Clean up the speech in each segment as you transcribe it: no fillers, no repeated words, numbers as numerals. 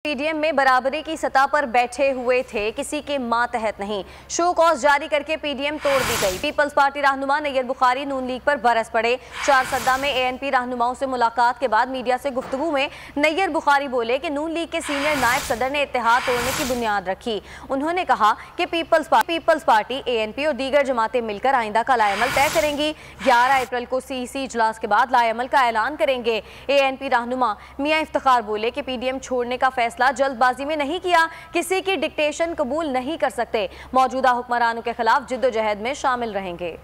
PDM में बराबरी की सतह पर बैठे हुए थे, किसी के मातहत नहीं। शो कॉज जारी करके पीडीएम तोड़ दी गई। पीपल्स पार्टी रहनुमा नैयर बुखारी नून लीग पर बरस पड़े। चारसद्दा में एएनपी रहनुमाओं से मुलाकात के बाद मीडिया से गुफ्तगू में नैयर बुखारी बोले कि नून लीग के सीनियर नायब सदर ने इत्तेहाद तोड़ने की बुनियाद रखी। उन्होंने कहा कि पीपल्स पार्टी एएनपी और दीगर जमातें मिलकर आइंदा का लाएमल तय करेंगी। 11 अप्रैल को सीईसी इजलास के बाद लाएमल का ऐलान करेंगे। एएनपी रहनुमा मियां इफ्तिखार बोले कि पीडीएम छोड़ने का फैसला जल्दबाजी में नहीं किया, किसी की डिक्टेशन कबूल नहीं कर सकते। मौजूदा हुक्मरानों के खिलाफ जिद्दोजहद में शामिल रहेंगे।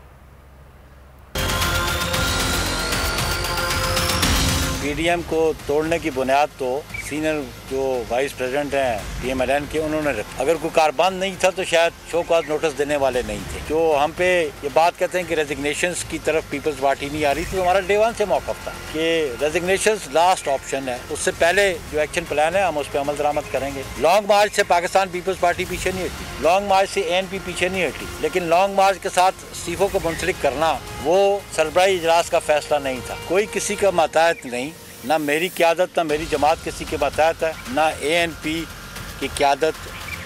पीडीएम को तोड़ने की बुनियाद तो सीनियर जो वाइस प्रेसिडेंट हैं पीएमएलएन के उन्होंने रखा। अगर कोई कारबान नहीं था तो शायद शो कॉज नोटिस देने वाले नहीं थे। जो हम पे ये बात कहते हैं कि रेजिग्नेशंस की तरफ पीपल्स पार्टी नहीं आ रही थी, तो हमारा डे 1 से मौक़िफ़ था कि रेजिग्नेशंस लास्ट ऑप्शन है। उससे पहले जो एक्शन प्लान है हम उस पर अमल दरामद करेंगे। लॉन्ग मार्च से पाकिस्तान पीपल्स पार्टी पीछे नहीं हटी, लॉन्ग मार्च से एएनपी पीछे नहीं हटी, लेकिन लॉन्ग मार्च के साथ इस्तीफों को मुंसलिक करना वो सरबराही इजलास का फैसला नहीं था। कोई किसी का मातहत नहीं, ना मेरी क़यादत ना मेरी जमात किसी के मातहत है, ना एएनपी की क़यादत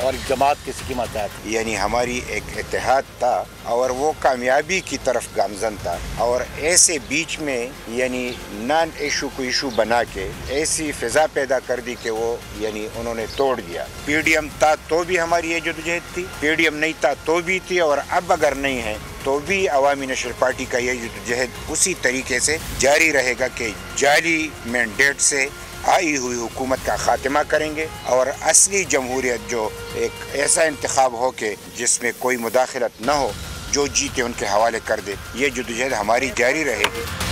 और जमात किसी की मातहत है। यानी हमारी एक इत्तेहाद था और वो कामयाबी की तरफ गामजन था, और ऐसे बीच में यानी नॉन इशू को इशू बना के ऐसी फिजा पैदा कर दी कि वो यानी उन्होंने तोड़ दिया। पीडीएम था तो भी हमारी ये जद्दोजहद थी, पीडीएम नहीं था तो भी थी, और अब अगर नहीं है तो भी अवामी नेशनल पार्टी का ये जद्दोजहद उसी तरीके से जारी रहेगा कि जाली मैंडेट से आई हुई हुकूमत का खात्मा करेंगे और असली जमहूरियत जो एक ऐसा इंतखाब हो के जिसमें कोई मुदाखलत न हो, जो जीते उनके हवाले कर दे। ये जद्दोजहद हमारी जारी रहेगी।